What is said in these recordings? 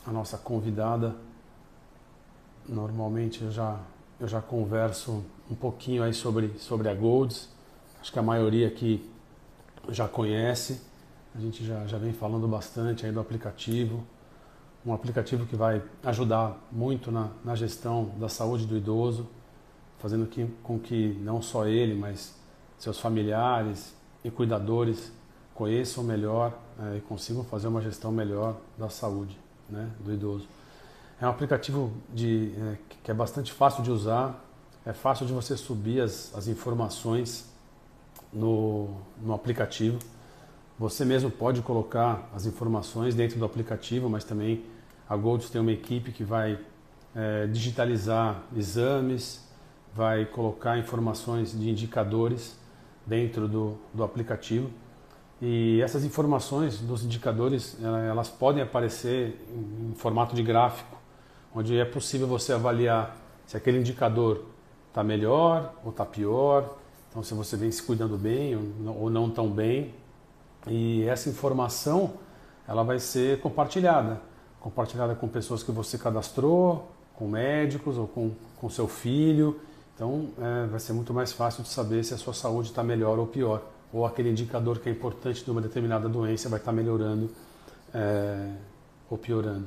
a nossa convidada. Normalmente eu já converso um pouquinho aí sobre a Golds. Acho que a maioria aqui já conhece. A gente já vem falando bastante aí do aplicativo. Um aplicativo que vai ajudar muito na gestão da saúde do idoso, fazendo com que não só ele, mas seus familiares e cuidadores conheçam melhor e consigam fazer uma gestão melhor da saúde, né, do idoso. É um aplicativo que é bastante fácil de usar, é fácil de você subir as informações no aplicativo. Você mesmo pode colocar as informações dentro do aplicativo, mas também a Golds tem uma equipe que vai digitalizar exames, vai colocar informações de indicadores dentro do aplicativo. E essas informações dos indicadores, elas podem aparecer em formato de gráfico, onde é possível você avaliar se aquele indicador está melhor ou está pior, então se você vem se cuidando bem ou não tão bem. E essa informação ela vai ser compartilhada com pessoas que você cadastrou, com médicos ou com seu filho. Então vai ser muito mais fácil de saber se a sua saúde está melhor ou pior, ou aquele indicador que é importante de uma determinada doença vai estar melhorando ou piorando.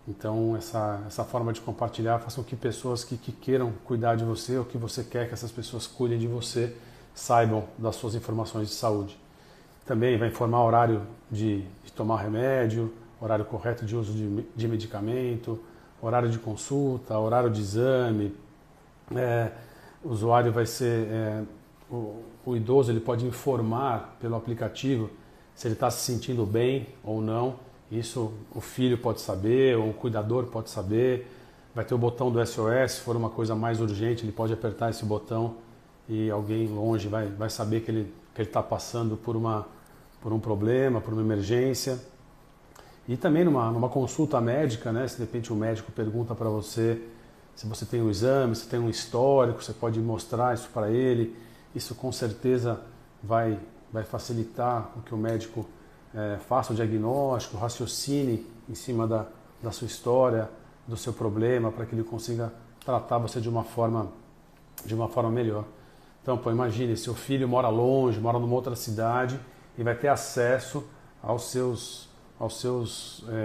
Então essa forma de compartilhar faz com que pessoas que queiram cuidar de você ou que você quer que essas pessoas cuidem de você saibam das suas informações de saúde. Também vai informar horário de tomar remédio, horário correto de uso de medicamento, horário de consulta, horário de exame. O usuário vai ser, o idoso ele pode informar pelo aplicativo se ele está se sentindo bem ou não. Isso o filho pode saber, ou o cuidador pode saber. Vai ter o botão do SOS, se for uma coisa mais urgente, ele pode apertar esse botão e alguém longe vai saber que ele está passando por um problema, por uma emergência. E também numa consulta médica, né, se de repente o médico pergunta para você se você tem um exame, se tem um histórico, você pode mostrar isso para ele. Isso com certeza vai facilitar o que o médico faça o diagnóstico, raciocine em cima da sua história, do seu problema, para que ele consiga tratar você de uma forma melhor. Então, pô, imagine, seu filho mora longe, mora numa outra cidade e vai ter acesso aos seus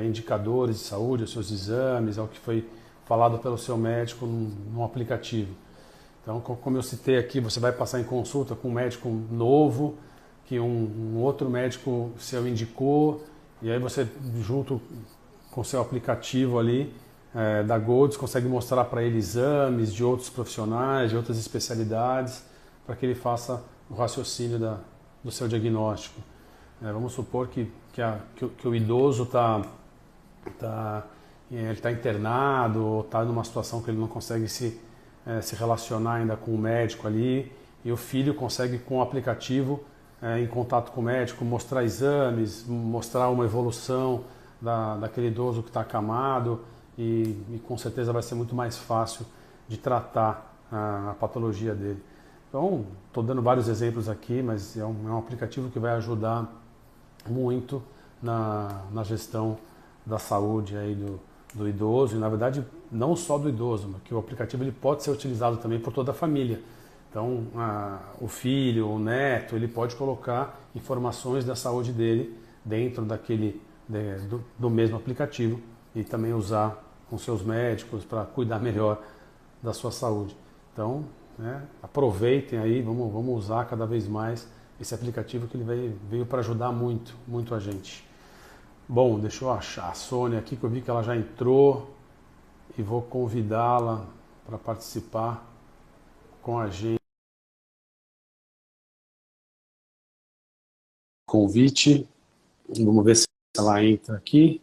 indicadores de saúde, aos seus exames, ao que foi falado pelo seu médico num aplicativo. Então, como eu citei aqui, você vai passar em consulta com um médico novo, que um outro médico seu indicou, e aí você, junto com o seu aplicativo ali, da Golds, consegue mostrar para ele exames de outros profissionais, de outras especialidades, para que ele faça o raciocínio do seu diagnóstico. Vamos supor que o idoso ele tá internado ou está numa situação que ele não consegue se relacionar ainda com o médico ali, e o filho consegue, com o aplicativo, em contato com o médico, mostrar exames, mostrar uma evolução daquele idoso que está acamado, e com certeza vai ser muito mais fácil de tratar a patologia dele. Então, estou dando vários exemplos aqui, mas é um aplicativo que vai ajudar muito na gestão da saúde aí do idoso, e na verdade não só do idoso, mas que o aplicativo ele pode ser utilizado também por toda a família. Então, o filho, o neto, ele pode colocar informações da saúde dele dentro do mesmo aplicativo e também usar com seus médicos para cuidar melhor da sua saúde. Então, aproveitem aí, vamos usar cada vez mais esse aplicativo que ele veio para ajudar muito, muito a gente. Bom, deixa eu achar a Sônia aqui, que eu vi que ela já entrou e vou convidá-la para participar com a gente. Convite, vamos ver se ela entra aqui.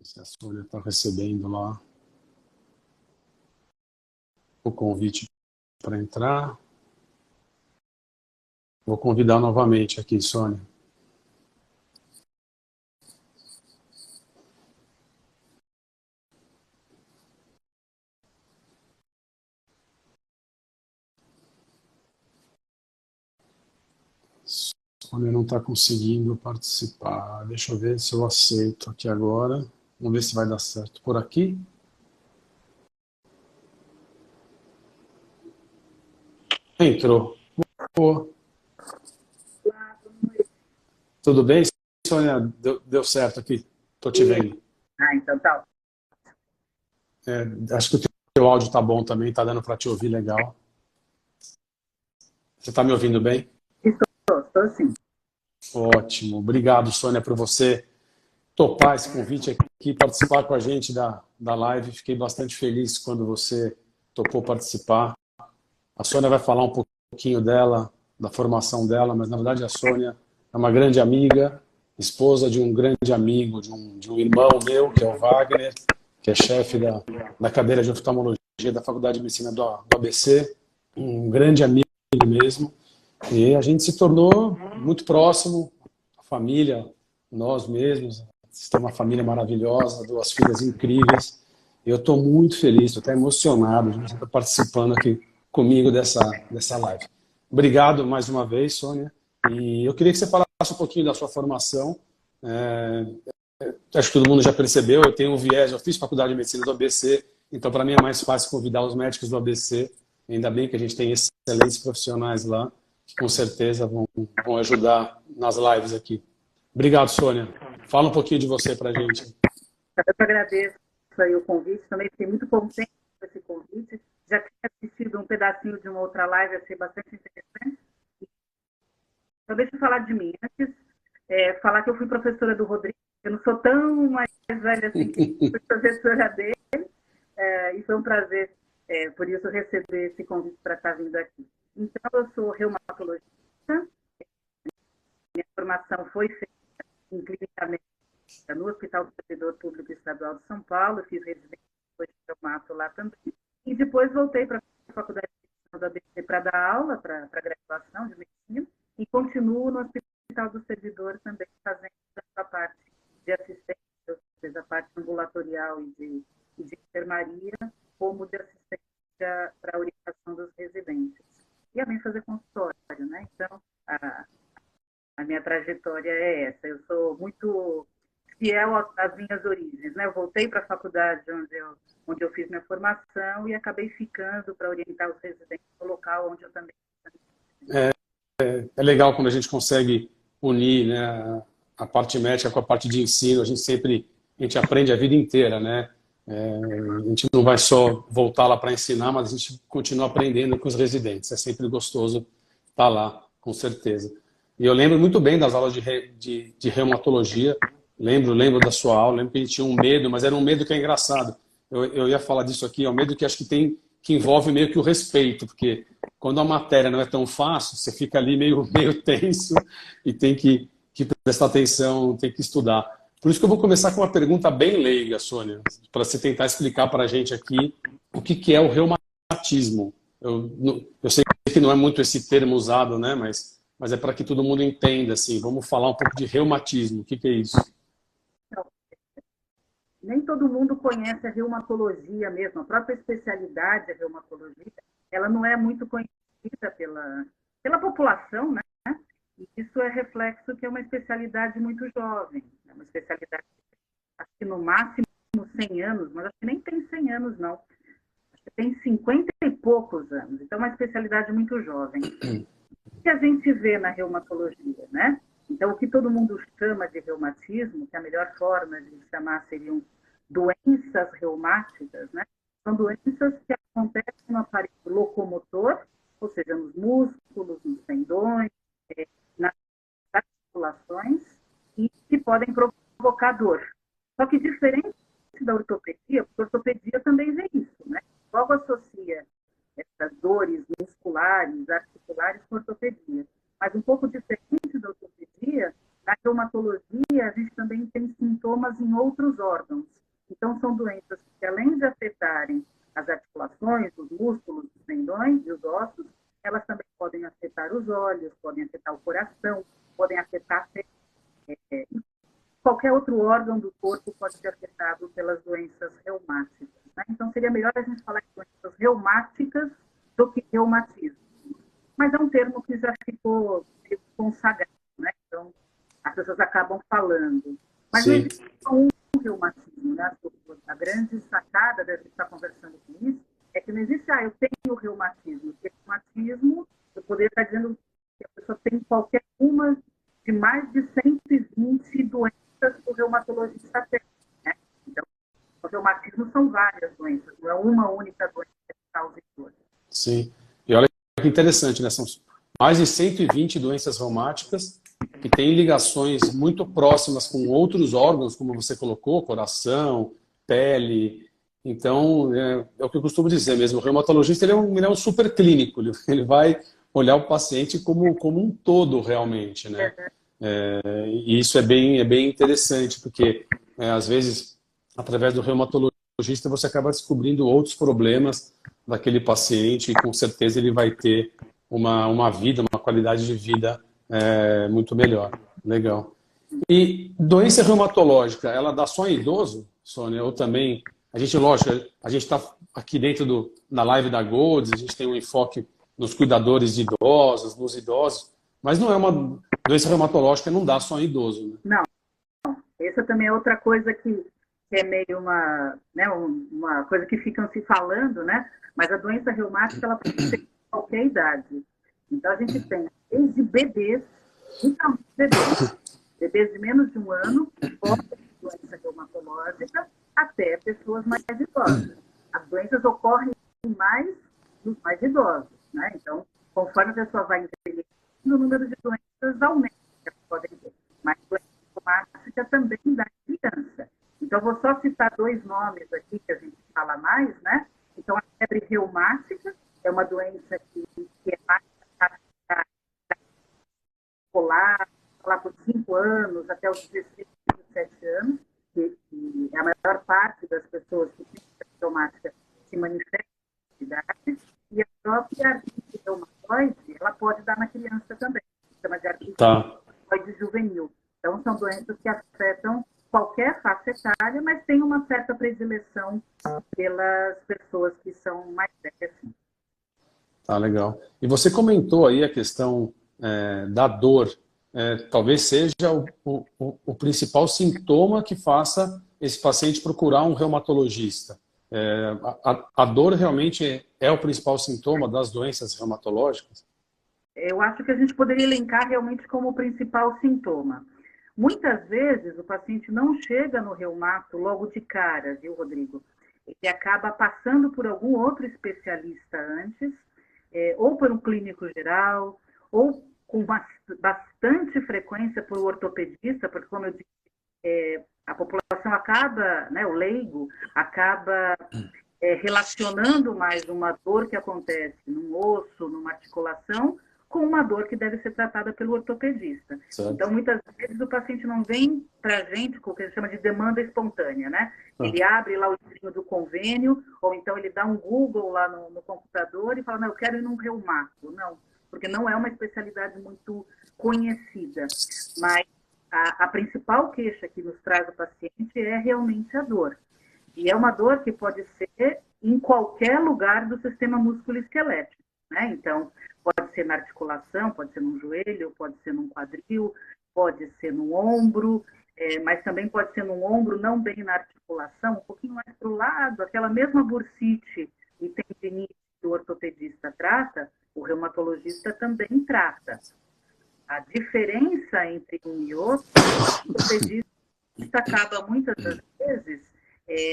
Se a Sônia está recebendo lá o convite para entrar. Vou convidar novamente aqui, Sônia. Sônia não está conseguindo participar. Deixa eu ver se eu aceito aqui agora. Vamos ver se vai dar certo por aqui. Entrou. Boa. Tudo bem, Sônia? Deu certo aqui. Estou te vendo. Então tá. Acho que o teu áudio está bom também. Está dando para te ouvir legal. Você está me ouvindo bem? Estou sim. Ótimo. Obrigado, Sônia, por você topar esse convite aqui, participar com a gente da live. Fiquei bastante feliz quando você topou participar. A Sônia vai falar um pouquinho dela, da formação dela, mas na verdade a Sônia é uma grande amiga, esposa de um grande amigo, de um irmão meu, que é o Wagner, que é chefe da cadeira de oftalmologia da Faculdade de Medicina do ABC, um grande amigo mesmo. E a gente se tornou muito próximo, a família, nós mesmos. Tem uma família maravilhosa, duas filhas incríveis. Eu estou muito feliz, estou até emocionado de você estar participando aqui comigo dessa live. Obrigado mais uma vez, Sônia. E eu queria que você falasse um pouquinho da sua formação. Acho que todo mundo já percebeu, eu tenho um viés, eu fiz faculdade de medicina do ABC, então para mim é mais fácil convidar os médicos do ABC. Ainda bem que a gente tem excelentes profissionais lá, que com certeza vão ajudar nas lives aqui. Obrigado, Sônia. Fala um pouquinho de você para a gente. Eu que agradeço aí o convite, também fiquei muito contente com esse convite. Já tinha assistido um pedacinho de uma outra live, achei bastante interessante. Então, deixa eu falar de mim. Antes, falar que eu fui professora do Rodrigo, eu não sou tão mais velha assim, fui professora dele, e foi um prazer, por isso, receber esse convite para estar vindo aqui. Então, eu sou reumatologista, minha formação foi feita em clínica médica no Hospital do Servidor Público Estadual de São Paulo, fiz residência de reumato lá também, e depois voltei para a Faculdade de Medicina da ABC para dar aula, para graduação de medicina, e continuo no Hospital do Servidor também fazendo a parte de assistência, ou seja, a parte ambulatorial e de enfermaria, como de assistência para a orientação dos residentes. E também fazer consultório, né? Então, a minha trajetória é essa. Eu sou muito fiel às minhas origens, né? Eu voltei para a faculdade onde eu fiz minha formação e acabei ficando para orientar os residentes no local onde eu também. É legal quando a gente consegue unir, né, a parte médica com a parte de ensino. A gente aprende a vida inteira, né? A gente não vai só voltar lá para ensinar, mas a gente continua aprendendo com os residentes. É sempre gostoso estar lá, com certeza. E eu lembro muito bem das aulas de reumatologia. Lembro da sua aula. Lembro que a gente tinha um medo, mas era um medo que é engraçado. Eu ia falar disso aqui. É um medo que acho que envolve meio que o respeito, porque quando a matéria não é tão fácil, você fica ali meio tenso e tem que prestar atenção, tem que estudar. Por isso que eu vou começar com uma pergunta bem leiga, Sônia, para você tentar explicar para a gente aqui o que é o reumatismo. Eu sei que não é muito esse termo usado, né? Mas é para que todo mundo entenda, assim. Vamos falar um pouco de reumatismo. O que é isso? Então, nem todo mundo conhece a reumatologia mesmo, a própria especialidade, a reumatologia, ela não é muito conhecida pela população, né? E isso é reflexo que é uma especialidade muito jovem, é uma especialidade, acho que no máximo 100 anos, mas acho que nem tem 100 anos, não. Acho que tem 50 e poucos anos, então é uma especialidade muito jovem. O que a gente vê na reumatologia, né? Então, o que todo mundo chama de reumatismo, que a melhor forma de chamar seriam doenças reumáticas, né? São doenças que acontecem no aparelho locomotor, ou seja, nos músculos, nos tendões, nas articulações, e que podem provocar dor. Só que diferente da ortopedia, porque a ortopedia também vê isso, né? Logo associa essas dores musculares, articulares com ortopedia. Mas um pouco diferente da ortopedia, na reumatologia, a gente também tem sintomas em outros órgãos. Então, são doenças que, além de afetarem as articulações, os músculos, os tendões e os ossos, elas também podem afetar os olhos, podem afetar o coração, podem afetar qualquer outro órgão do corpo pode ser afetado pelas doenças reumáticas. Né? Então, seria melhor a gente falar de doenças reumáticas do que reumatismo. Mas é um termo que já ficou consagrado, né? Então, as pessoas acabam falando. Mas não existe só um reumatismo, né? A grande sacada da gente estar conversando com isso é que não existe, eu tenho reumatismo. Porque reumatismo, eu poderia estar dizendo que a pessoa tem qualquer uma de mais de 120 doenças que o reumatologista tem, né? Então, o reumatismo são várias doenças, não é uma única doença que causa dor. Sim. E olha que interessante, né? São mais de 120 doenças reumáticas que têm ligações muito próximas com outros órgãos, como você colocou, coração, pele. Então, é o que eu costumo dizer mesmo. O reumatologista ele é um super clínico. Ele vai olhar o paciente como um todo, realmente, né? E isso é bem interessante, porque às vezes, através do reumatologista, você acaba descobrindo outros problemas daquele paciente e com certeza ele vai ter uma vida, uma qualidade de vida muito melhor. Legal. E doença reumatológica, ela dá só em idoso, Sônia? Ou também, lógico, a gente está aqui dentro da live da Golds, a gente tem um enfoque nos cuidadores de idosos, nos idosos, mas não é uma doença reumatológica, não dá só em idoso, né? Não, essa também é outra coisa que é meio uma coisa que ficam se falando, né? Mas a doença reumática, ela pode ser de qualquer idade. Então, a gente tem desde bebês, principalmente bebês de menos de um ano, que podem ter doença reumatológica, até pessoas mais idosas. As doenças ocorrem mais nos mais idosos, né? Então, conforme a pessoa vai envelhecendo, o número de doenças aumenta, que podem ter. Mas doença reumática também dá em criança. Então, vou só citar 2 nomes aqui que a gente fala mais, né? Então, a febre reumática é uma doença que é mais escolar, lá por 5 anos, até os 16, 17 anos, que a maior parte das pessoas que têm febre reumática se manifesta na idade, e a própria artrite reumatoide, ela pode dar na criança também, chama de artrite reumatoide juvenil. Então, são doenças que afetam qualquer faixa etária, mas tem uma certa predileção pelas pessoas que são mais velhas. Tá, legal. E você comentou aí a questão da dor. Talvez seja o principal sintoma que faça esse paciente procurar um reumatologista. A dor realmente é o principal sintoma das doenças reumatológicas? Eu acho que a gente poderia elencar realmente como o principal sintoma. Muitas vezes o paciente não chega no reumato logo de cara, viu, Rodrigo? Ele acaba passando por algum outro especialista antes, ou por um clínico geral, ou com bastante frequência por um ortopedista, porque, como eu disse, a população acaba, né, o leigo, acaba relacionando mais uma dor que acontece num osso, numa articulação, com uma dor que deve ser tratada pelo ortopedista. Certo. Então, muitas vezes o paciente não vem para a gente com o que a gente chama de demanda espontânea, né? Ele abre lá o livrinho do convênio, ou então ele dá um Google lá no computador e fala, não, eu quero ir num reumato. Não, porque não é uma especialidade muito conhecida. Mas a principal queixa que nos traz o paciente é realmente a dor. E é uma dor que pode ser em qualquer lugar do sistema músculo-esquelético, né? Então, pode ser na articulação, pode ser num joelho, pode ser num quadril, pode ser no ombro, mas também pode ser num ombro, não bem na articulação, um pouquinho mais para o lado, aquela mesma bursite e tendinite que o ortopedista trata, o reumatologista também trata. A diferença entre um e outro, o ortopedista acaba muitas das vezes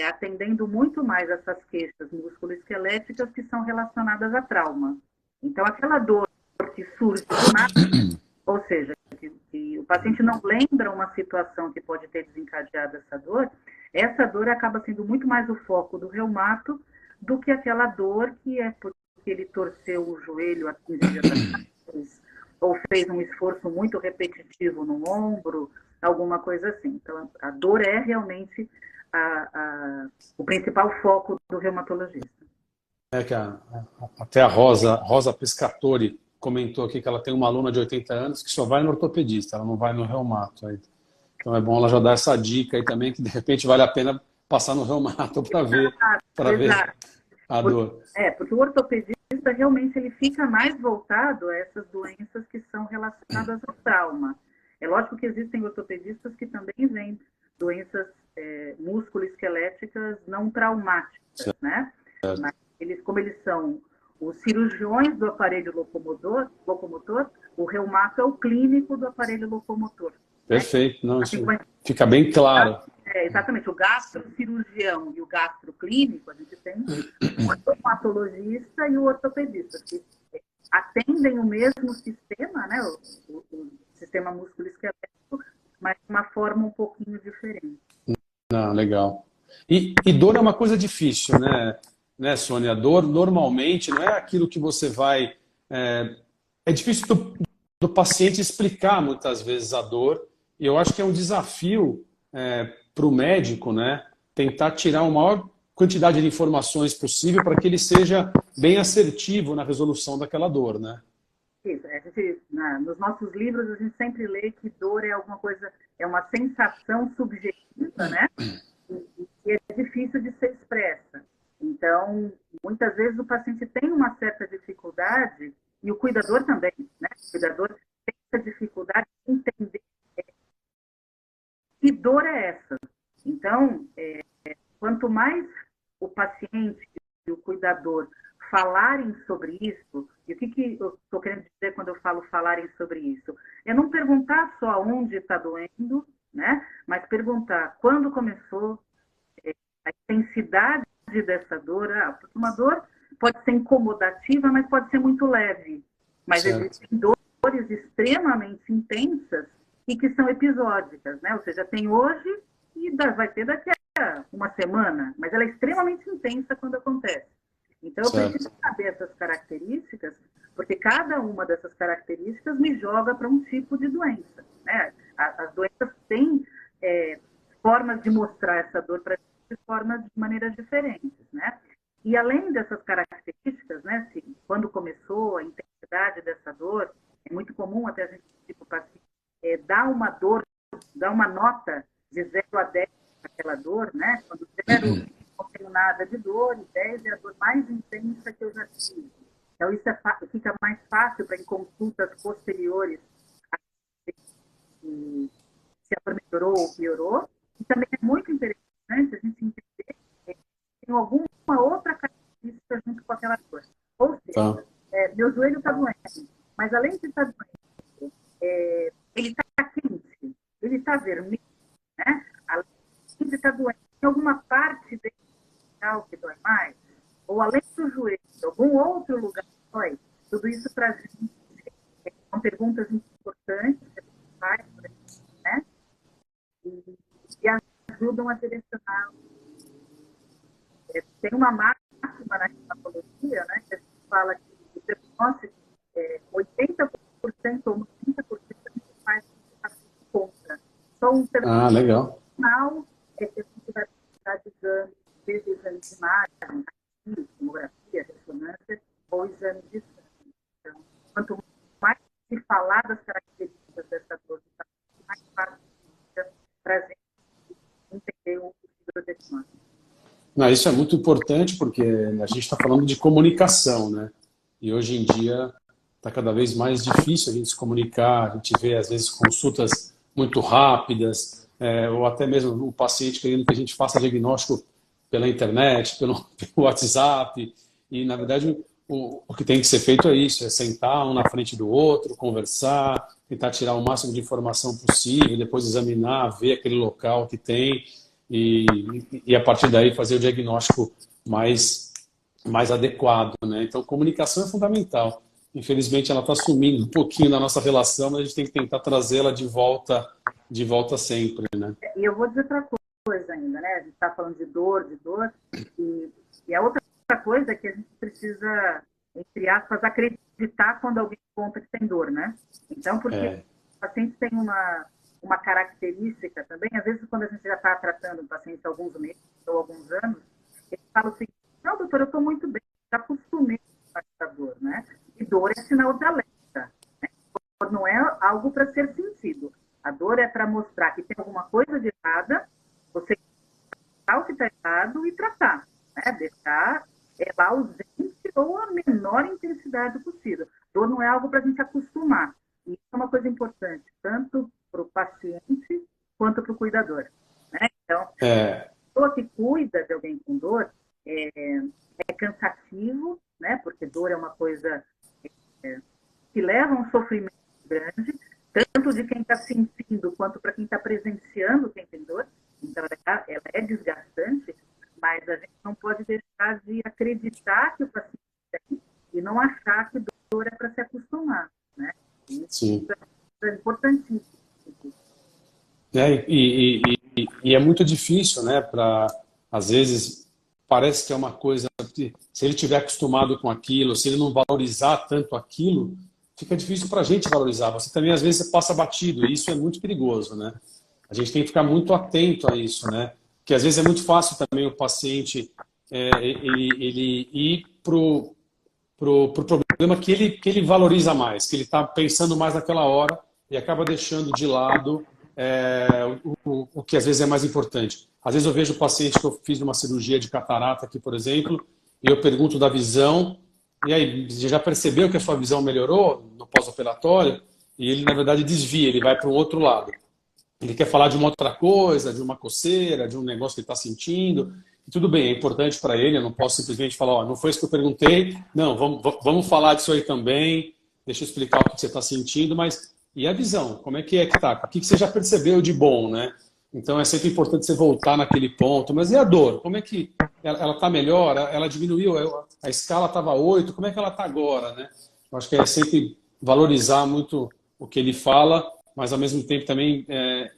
atendendo muito mais essas queixas musculoesqueléticas que são relacionadas a trauma. Então, aquela dor que surge do nada, ou seja, que o paciente não lembra uma situação que pode ter desencadeado essa dor acaba sendo muito mais o foco do reumato do que aquela dor que é porque ele torceu o joelho há 15 dias atrás, ou fez um esforço muito repetitivo no ombro, alguma coisa assim. Então, a dor é realmente o principal foco do reumatologista. Que até a Rosa Pescatori comentou aqui que ela tem uma aluna de 80 anos que só vai no ortopedista, ela não vai no reumato. Então é bom ela já dar essa dica aí também, que de repente vale a pena passar no reumato para ver Exato. a dor. Porque o ortopedista realmente ele fica mais voltado a essas doenças que são relacionadas ao trauma. É lógico que existem ortopedistas que também veem doenças músculo-esqueléticas não traumáticas, né? Mas eles, como eles são os cirurgiões do aparelho locomotor, o reumato é o clínico do aparelho locomotor. Perfeito, não, Assim isso como fica bem claro. exatamente, o gastrocirurgião e o gastroclínico, a gente tem o reumatologista e o ortopedista, que atendem o mesmo sistema, né, o sistema musculoesquelético, mas de uma forma um pouquinho diferente. Não, legal. E dor é uma coisa difícil, né, Sônia? Dor normalmente não é aquilo que você vai. É difícil do paciente explicar muitas vezes a dor, e eu acho que é um desafio para o médico, né, tentar tirar a maior quantidade de informações possível para que ele seja bem assertivo na resolução daquela dor, né? Isso, a gente, nos nossos livros a gente sempre lê que dor é alguma coisa, é uma sensação subjetiva, né? E é difícil de ser expressa. Então, muitas vezes o paciente tem uma certa dificuldade, e o cuidador também, né? O cuidador tem essa dificuldade de entender que dor é essa. Então, quanto mais o paciente e o cuidador falarem sobre isso, e o que eu estou querendo dizer quando eu falo falarem sobre isso? É não perguntar só onde está doendo, né? Mas perguntar quando começou, a intensidade dessa dor, porque uma dor pode ser incomodativa, mas pode ser muito leve. Mas Certo. existem dores extremamente intensas e que são episódicas, né? Ou seja, tem hoje e vai ter daqui a uma semana, mas ela é extremamente intensa quando acontece. Então, eu Certo. preciso saber essas características, porque cada uma dessas características me joga para um tipo de doença, né? As doenças têm formas de mostrar essa dor para de formas de maneiras diferentes, né? E além dessas características, né, quando começou a intensidade dessa dor, é muito comum até a gente tipo paciente dar uma dor, dar uma nota de 0 a 10 aquela dor, né? Quando 0 não tenho nada de dor, e 10 é a dor mais intensa que eu já tive. Então isso fica mais fácil para em consultas posteriores se a dor melhorou ou piorou. E também é muito interessante a gente entender que tem alguma outra característica junto com aquela dor. Ou Tá. seja, meu joelho está doente, mas além de estar doente, ele está quente, ele está vermelho, né? Além de estar doente, tem alguma parte dele que dói mais, ou além do joelho, algum outro lugar que dói. Tudo isso para a gente são perguntas importantes que a gente faz, né? E ajudam a direcionar. Tem uma máxima na reumatologia, né, que a gente fala que o diagnóstico 80% ou 90% a gente faz conta. Só um Ah, legal. final é que a gente vai precisar de exames, desde exames de imagem, tomografia, ressonância, ou exames de sangue. Então, quanto mais se falar das características dessa dor, mais fácil fica para a gente entender o diagnóstico. Não, isso é muito importante porque a gente está falando de comunicação, né? E hoje em dia está cada vez mais difícil a gente se comunicar, a gente vê às vezes consultas muito rápidas, ou até mesmo o paciente querendo que a gente faça diagnóstico pela internet, pelo WhatsApp, e na verdade o que tem que ser feito é isso, é sentar um na frente do outro, conversar, tentar tirar o máximo de informação possível, depois examinar, ver aquele local que tem e a partir daí fazer o diagnóstico mais adequado, né? Então, comunicação é fundamental. Infelizmente, ela está sumindo um pouquinho da nossa relação, mas a gente tem que tentar trazê-la de volta sempre, né? E eu vou dizer outra coisa ainda, né? A gente está falando de dor, e a outra coisa é que a gente precisa entre aspas, acreditar quando alguém conta que tem dor, né? Então, porque É, o paciente tem uma característica também, às vezes quando a gente já está tratando o paciente há alguns meses ou alguns anos, ele fala o seguinte, não, doutor, eu estou muito bem, já acostumei com essa dor, né? E dor é sinal de alerta, né? Dor não é algo para ser sentido. A dor é para mostrar que tem alguma coisa de errada, você o que está errado e tratar, né? Deixar ela ausente ou a menor intensidade possível. Dor não é algo para a gente acostumar. E isso é uma coisa importante, tanto para o paciente quanto para o cuidador. Né? Então, a é, pessoa que cuida de alguém com dor é cansativo, né? Porque dor é uma coisa que leva a um sofrimento grande, tanto de quem está sentindo quanto para quem está presenciando quem tem dor. Então, ela é desgastante, mas a gente não pode deixar de acreditar que o paciente tem e não achar que dor é para se acostumar. Né? Isso sim. é importantíssimo. Né? E é muito difícil, né? Às vezes, parece que é uma coisa que, se ele tiver acostumado com aquilo, se ele não valorizar tanto aquilo, fica difícil para a gente valorizar. Você também, às vezes, passa batido, e isso é muito perigoso, né? A gente tem que ficar muito atento a isso, né? Porque às vezes é muito fácil também o paciente ele ir pro problema que ele valoriza mais, que ele está pensando mais naquela hora e acaba deixando de lado o que às vezes é mais importante. Às vezes eu vejo o paciente que eu fiz uma cirurgia de catarata aqui, por exemplo, e eu pergunto da visão, e aí, você já percebeu que a sua visão melhorou no pós-operatório? E ele, na verdade, desvia, ele vai para um outro lado. Ele quer falar de uma outra coisa, de uma coceira, de um negócio que ele está sentindo. E tudo bem, é importante para ele, eu não posso simplesmente falar, ó, não foi isso que eu perguntei, não, vamos falar disso aí também, deixa eu explicar o que você está sentindo, mas e a visão? Como é que tá? O que você já percebeu de bom, né? Então é sempre importante você voltar naquele ponto. Mas e a dor? Como é que ela está melhor? Ela diminuiu? A escala estava 8, como é que ela está agora, né? Eu acho que é sempre valorizar muito o que ele fala, mas ao mesmo tempo também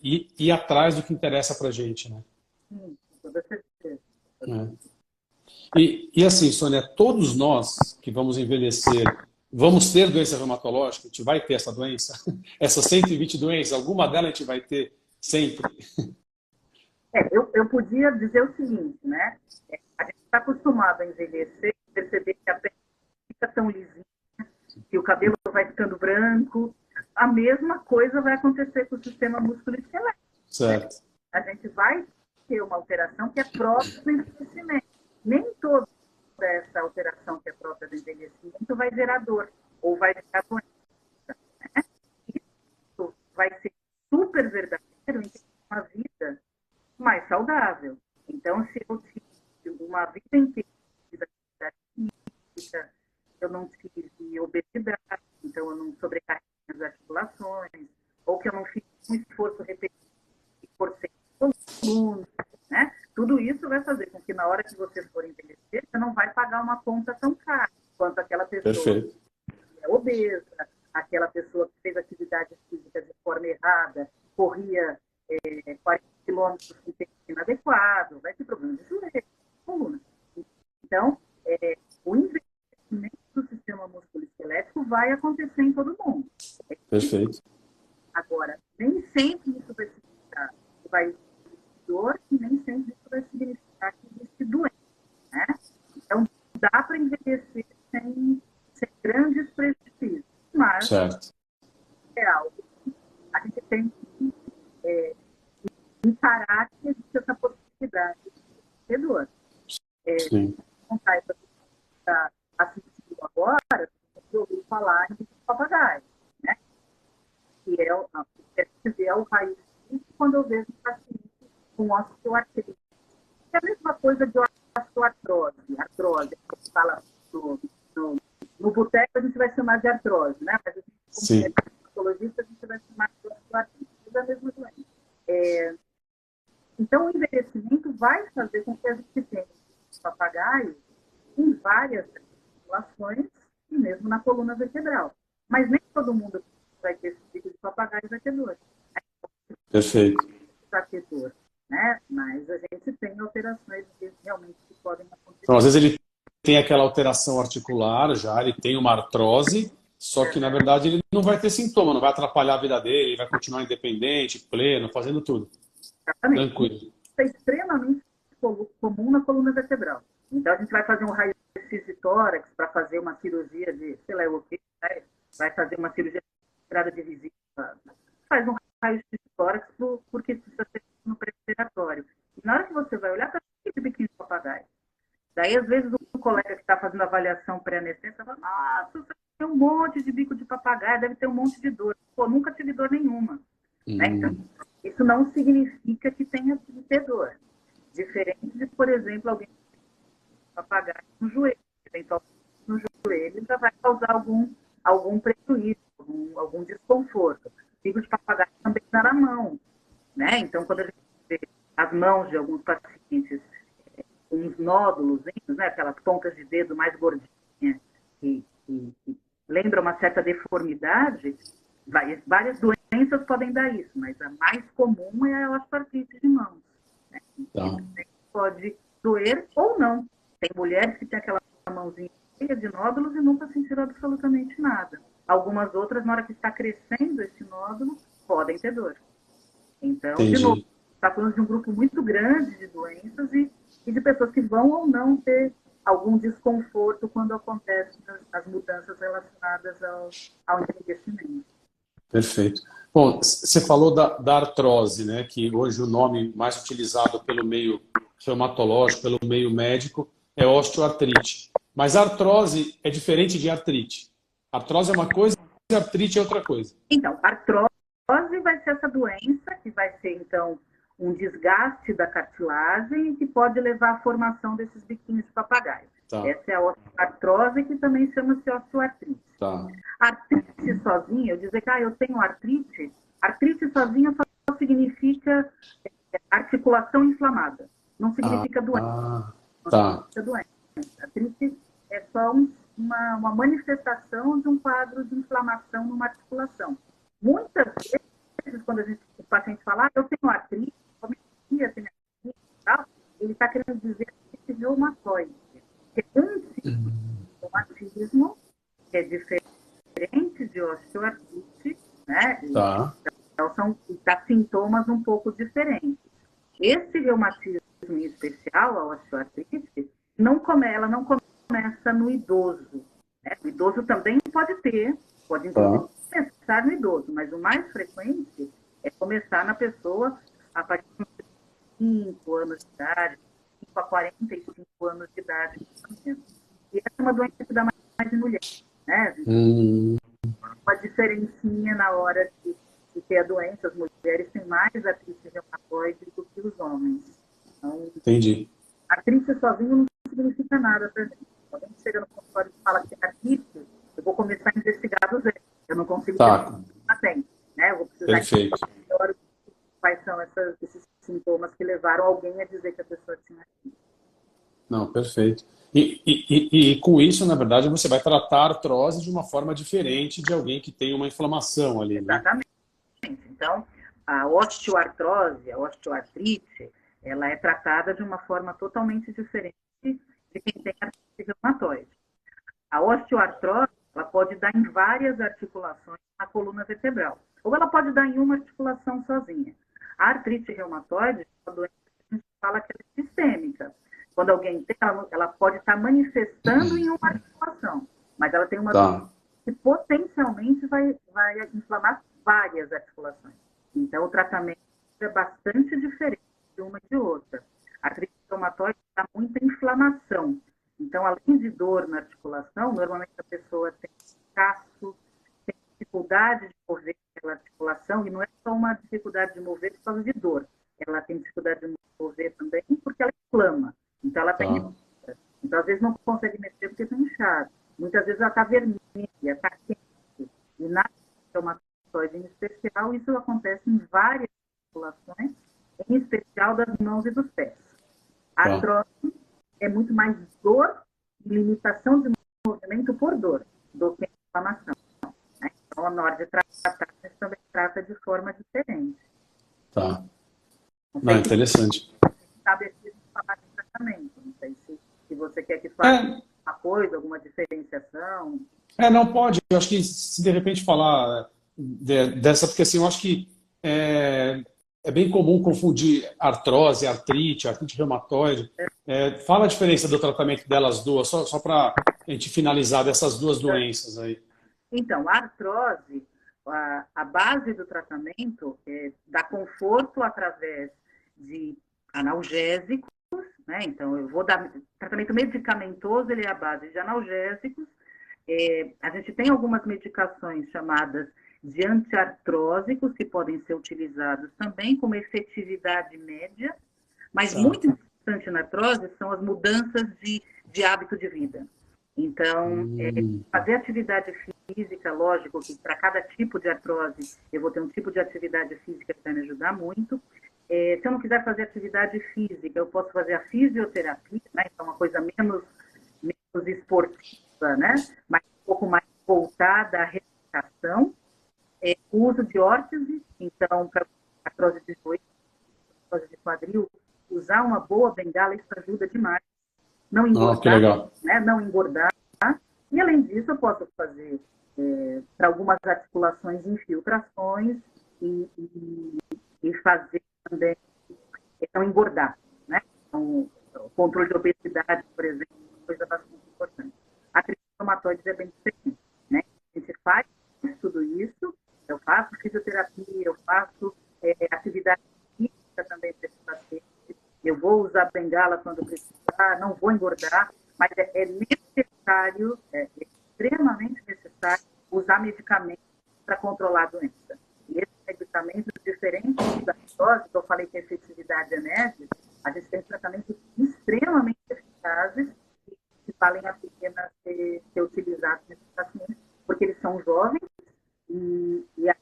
ir atrás do que interessa para a gente, né? Sim, com toda certeza. É. E assim, Sônia, todos nós que vamos envelhecer, vamos ter doença reumatológica, a gente vai ter essa doença, essas 120 doenças, alguma delas a gente vai ter sempre. Eu podia dizer o seguinte, né? A gente está acostumado a envelhecer, perceber que a pele fica tão lisinha, que o cabelo vai ficando branco. A mesma coisa vai acontecer com o sistema músculo-esquelético. Né? Certo. A gente vai ter uma alteração que é própria do envelhecimento. Nem toda essa alteração que é própria do envelhecimento vai gerar dor ou vai gerar doença. Né? Isso vai ser super verdadeiro em uma vida mais saudável. Então, se eu tive uma vida inteira de atividade física, eu não tive obesidade, então eu não sobrecarreguei as articulações, ou que eu não fiz um esforço repetitivo por ser coluna, né? Tudo isso vai fazer com que na hora que você for envelhecer, você não vai pagar uma conta tão cara quanto aquela pessoa Perfeito. que é obesa, aquela pessoa que fez atividade física de forma errada, corria 40 quilômetros com tempo inadequado, vai ter problema de joelho, coluna. Então, o envelhecimento do sistema musculoesquelético vai acontecer em todo mundo. Perfeito. Agora, nem sempre isso vai significar que vai existir dor e nem sempre isso vai significar que existe doença. Né? Então, dá para envelhecer sem grandes prejuízos, mas Certo. é algo que a gente tem que encarar que existe essa possibilidade de ter dor. Sim. Contar essa que está assistindo agora, você ouviu falar em bicho de papagaio, né? Que é o raio-x quando eu vejo um paciente com osteoartrite. É a mesma coisa de osteoartrose. Artrose, a gente fala no boteco, a gente vai chamar de artrose, né? Mas a gente, como Sim. médico patologista, a gente vai chamar de osteoartrite. É a mesma doença. Então, o envelhecimento vai fazer com que a gente tenha papagaio em várias articulações e mesmo na coluna vertebral. Mas nem todo mundo vai ter esse tipo de papagaio vai ter dor. Perfeito. Vai ter dor, né? Mas a gente tem alterações que realmente podem Então, às acontecer. vezes ele tem aquela alteração articular já, ele tem uma artrose, só que na verdade ele não vai ter sintoma, não vai atrapalhar a vida dele, ele vai continuar independente, pleno, fazendo tudo. Exatamente. Tranquilo. Isso é extremamente comum na coluna vertebral. Então, a gente vai fazer um raio-x de tórax para fazer uma cirurgia de, sei lá, o quê, né? Vai fazer uma cirurgia de entrada de visita, faz um raio-x de tórax porque precisa ser no pré-operatório. E na hora que você vai olhar, está cheio de biquinho de papagaio. Daí, às vezes, um colega que está fazendo avaliação pré-anestésio fala, nossa, você tem um monte de bico de papagaio, deve ter um monte de dor. Pô, nunca tive dor nenhuma. Né? Então, isso não significa que tenha de ter dor. Diferente de, por exemplo, alguém papagaio no joelho. Eventualmente, no joelho já vai causar algum prejuízo, algum desconforto. Bico de papagaio também dá na mão. Né? Então, quando a gente vê as mãos de alguns pacientes com uns nódulos, né? Aquelas pontas de dedo mais gordinhas, que lembram uma certa deformidade, várias doenças podem dar isso, mas a mais comum é a osteoartrite de mãos. Né? Pode doer ou não. Tem mulheres que têm aquela mãozinha cheia de nódulos e nunca sentiram absolutamente nada. Algumas outras, na hora que está crescendo esse nódulo, podem ter dor. Então, de novo, está falando de um grupo muito grande de doenças e de pessoas que vão ou não ter algum desconforto quando acontecem as mudanças relacionadas ao envelhecimento. Perfeito. Bom, você falou da artrose, né? Que hoje o nome mais utilizado pelo meio reumatológico, pelo meio médico, é osteoartrite. Mas a artrose é diferente de artrite. Artrose é uma coisa e artrite é outra coisa. Então, artrose vai ser essa doença que vai ser, então, um desgaste da cartilagem que pode levar à formação desses biquinhos de papagaio. Tá. Essa é a artrose, que também chama-se osteoartrite. Tá. Artrite sozinha, eu dizer que eu tenho artrite sozinha só significa articulação inflamada. Não significa doença. Não significa doença. Artrite é só uma manifestação de um quadro de inflamação numa articulação. Muitas vezes, quando o paciente fala, eu tenho artrite, tenho artrite e tal, ele está querendo dizer artrite reumatoide. Que é um tipo de reumatismo que é diferente de osteoartrite, né? Tá. Então, são sintomas um pouco diferentes. Esse reumatismo em especial, a osteoartrite, ela não começa no idoso. Né? O idoso também pode ter, pode inclusive começar no idoso, mas o mais frequente é começar na pessoa a partir de 5 anos de idade, 5 a 45 anos de idade. E essa é uma doença que dá mais em mulheres. Né? Uma diferencinha na hora de ter a doença. As mulheres têm mais artrite reumatoide do que os homens. Então, entendi. Artrite sozinho não significa nada para gente. Alguém chega no consultório e fala que tem artrite, eu vou começar a investigar do zero. Eu não consigo ter né? Eu vou precisar entender quais são esses sintomas que levaram alguém a dizer que a pessoa tinha artrite. Não, perfeito. E com isso, na verdade, você vai tratar a artrose de uma forma diferente de alguém que tem uma inflamação ali, né? Exatamente. Então, a osteoartrose, a osteoartrite, ela é tratada de uma forma totalmente diferente de quem tem artrite reumatoide. A osteoartrose, ela pode dar em várias articulações na coluna vertebral, ou ela pode dar em uma articulação sozinha. A artrite reumatoide é uma doença que a gente fala que é sistêmica. Quando alguém tem, ela pode estar manifestando em uma articulação, mas ela tem uma doença que potencialmente vai inflamar várias articulações. Então, o tratamento é bastante diferente de uma e de outra. A artrite reumatoide dá muita inflamação. Então, além de dor na articulação, normalmente a pessoa tem cansaço, tem dificuldade de mover aquela articulação, e não é só uma dificuldade de mover por causa de dor. Ela tem dificuldade de mover também porque ela inflama. Então, ela tem... Então, às vezes, não consegue mexer porque está inchado. Muitas vezes ela está vermelha, está quente. E na reumatoide em especial, isso acontece em várias articulações, em especial das mãos e dos pés. A artrose é muito mais dor e limitação de movimento por dor do que inflamação. Né? Então, na hora de tratar, a gente também trata de forma diferente. Tá. Não, interessante. Sabe aqui falar de tratamento. Não sei se você quer que fale medicação? Não pode. Eu acho que se de repente falar dessa, porque assim, eu acho que é bem comum confundir artrose, artrite reumatoide. Fala a diferença do tratamento delas duas, só para a gente finalizar dessas duas doenças aí. Então, a artrose, a base do tratamento é dar conforto através de analgésicos, né? Então, eu vou dar tratamento medicamentoso, ele é a base de analgésicos. A gente tem algumas medicações chamadas de antiartrósicos que podem ser utilizados também com uma efetividade média, mas muito importante na artrose são as mudanças de hábito de vida. Então, fazer atividade física, lógico que para cada tipo de artrose eu vou ter um tipo de atividade física que vai me ajudar muito. Se eu não quiser fazer atividade física, eu posso fazer a fisioterapia, né? Então, uma coisa menos esportiva, né? Mas um pouco mais voltada à reabilitação. O uso de órtese, então, para artrose de joelho, artrose de quadril, usar uma boa bengala, isso ajuda demais. Não engordar, né? Não engordar. E, além disso, eu posso fazer para algumas articulações infiltrações e fazer também não engordar, né? Então, o controle de obesidade, por exemplo, é uma coisa bastante importante. A crise reumatoide é bem diferente, né? A gente faz tudo isso, eu faço fisioterapia, eu faço atividade física também para esse paciente, eu vou usar bengala quando precisar, não vou engordar, mas é necessário, extremamente necessário, usar medicamentos para controlar a doença. E esses medicamentos, diferentes da artrose, que eu falei que a efetividade é média, a gente tem tratamentos extremamente eficazes que valem a pena ser utilizados nesses pacientes, porque eles são jovens e a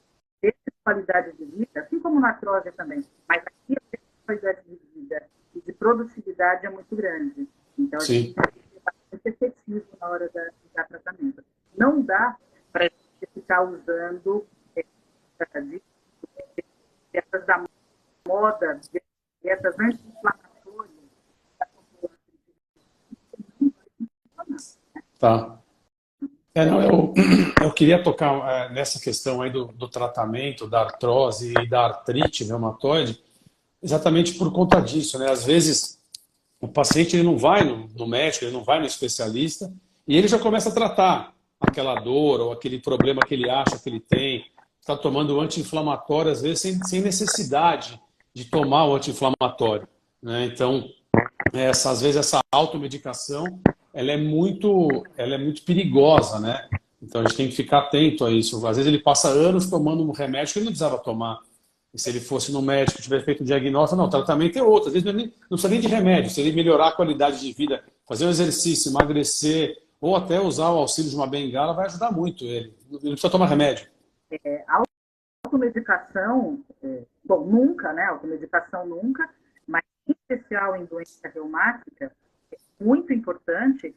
qualidade de vida, assim como na artrose também, mas aqui a qualidade de vida e de produtividade é muito grande. Então, a gente tem que ser bastante efetivo na hora de dar tratamento. Não dá para a gente ficar usando dietas da moda, dietas anti-inflamatórias. Tá. Eu queria tocar nessa questão aí do tratamento da artrose e da artrite reumatoide, exatamente por conta disso, né? Às vezes o paciente ele não vai no médico, ele não vai no especialista e ele já começa a tratar aquela dor ou aquele problema que ele acha que ele tem, está tomando anti-inflamatório, às vezes sem necessidade de tomar o anti-inflamatório, né? Então, às vezes essa automedicação ela é muito perigosa, né? Então a gente tem que ficar atento a isso. Às vezes ele passa anos tomando um remédio que ele não precisava tomar. E se ele fosse no médico, tivesse feito um diagnóstico, não, o tratamento é outro. Às vezes não precisa nem de remédio. Se ele melhorar a qualidade de vida, fazer um exercício, emagrecer, ou até usar o auxílio de uma bengala, vai ajudar muito ele. Ele não precisa tomar remédio. A automedicação, bom, nunca, né? Automedicação nunca, mas em especial em doença reumática, é muito importante,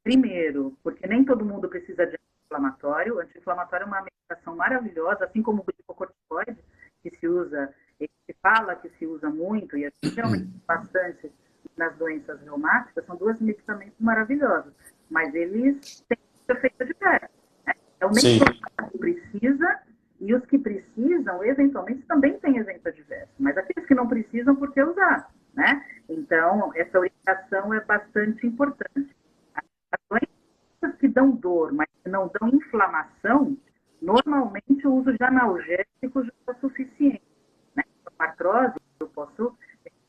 primeiro, porque nem todo mundo precisa de anti-inflamatório. O anti-inflamatório é uma medicação maravilhosa, assim como o glicocorticoide, que se usa, se fala que se usa muito, e realmente bastante nas doenças reumáticas, são dois medicamentos maravilhosos, mas eles têm efeito adverso. Né? Então, nem todo mundo precisa, e os que precisam, eventualmente, também têm efeito adverso, mas aqueles que não precisam, por que usar? Né? Então, essa orientação é bastante importante. As doenças que dão dor, mas que não dão inflamação, normalmente o uso de analgésicos já é suficiente. Né? Para artrose, eu posso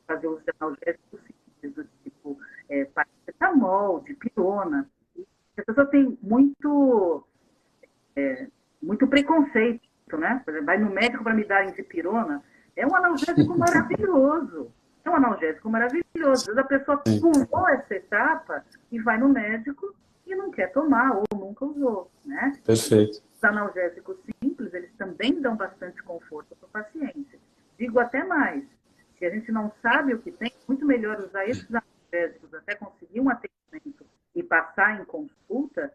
fazer uso de analgésicos simples, do tipo paracetamol, dipirona. E a pessoa tem muito preconceito, né? Por exemplo, vai no médico para me dar dipirona, é um analgésico maravilhoso. É um analgésico maravilhoso. Às vezes a pessoa pulou essa etapa e vai no médico e não quer tomar, ou nunca usou, né? Perfeito. Os analgésicos simples, eles também dão bastante conforto para o paciente. Digo até mais, se a gente não sabe o que tem, é muito melhor usar esses analgésicos até conseguir um atendimento e passar em consulta,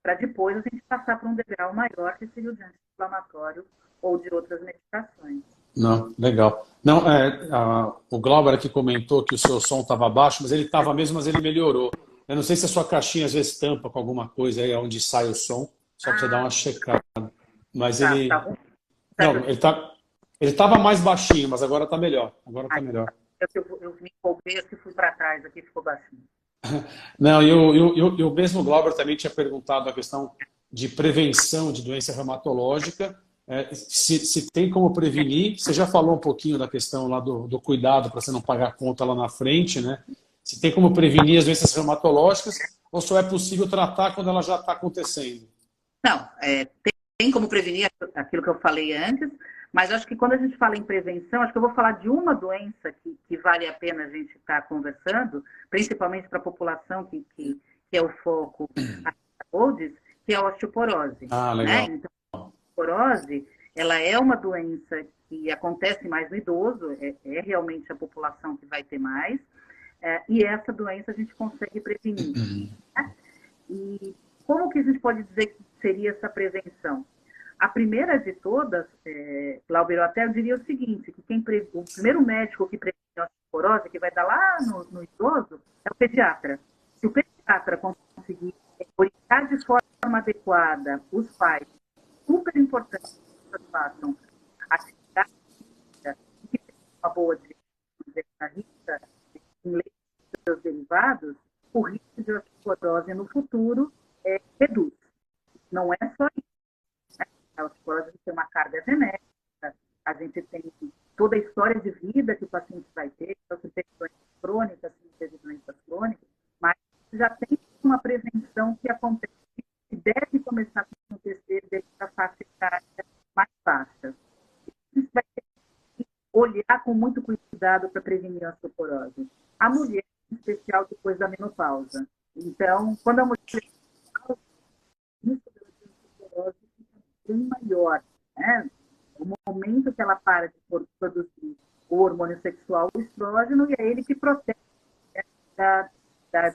para depois a gente passar para um degrau maior, que seria o de anti-inflamatório ou de outras medicações. Não, legal. Não, o Glauber aqui comentou que o seu som estava baixo, mas ele estava mesmo, mas ele melhorou. Eu não sei se a sua caixinha às vezes tampa com alguma coisa aí onde sai o som, só para você dar Ah, uma checada. Mas tá ele. bom. Tá Não, ele estava mais baixinho, mas agora está melhor. Agora está Ah, melhor. eu me empolguei, acho que fui para trás, aqui ficou baixinho. Não, eu mesmo, Glauber, também tinha perguntado a questão de prevenção de doença reumatológica. Se tem como prevenir, você já falou um pouquinho da questão lá do cuidado para você não pagar a conta lá na frente, né? Se tem como prevenir as doenças reumatológicas ou só é possível tratar quando ela já está acontecendo? Não, tem como prevenir aquilo que eu falei antes, mas acho que quando a gente fala em prevenção, acho que eu vou falar de uma doença que vale a pena a gente estar conversando, principalmente para a população que é o foco a Goldes, que é a osteoporose, Ah, né? legal. Então, a osteoporose, ela é uma doença que acontece mais no idoso, é realmente a população que vai ter mais, e essa doença a gente consegue prevenir. Né? E como que a gente pode dizer que seria essa prevenção? A primeira de todas, Glauber, eu até diria o seguinte, que o primeiro médico que previne a osteoporose, que vai dar lá no idoso, é o pediatra. Se o pediatra conseguir orientar de forma adequada os pais, super importante que eles façam atividade que tem uma boa dieta em leite e seus derivados, o risco de osteoporose no futuro reduz. Não é só isso. A osteoporose tem uma carga genética, a gente tem toda a história de vida que o paciente vai ter, então se tem doenças crônicas, se teve doenças crônicas, mas já tem uma prevenção que acontece, que deve começar a acontecer desde a faixa etária mais baixa. Isso vai ter que olhar com muito cuidado para prevenir a osteoporose. A mulher, em especial depois da menopausa. Então, quando a mulher risco de osteoporose fica bem maior. Né? O momento que ela para de produzir o hormônio sexual, o estrógeno, e é ele que protege, né,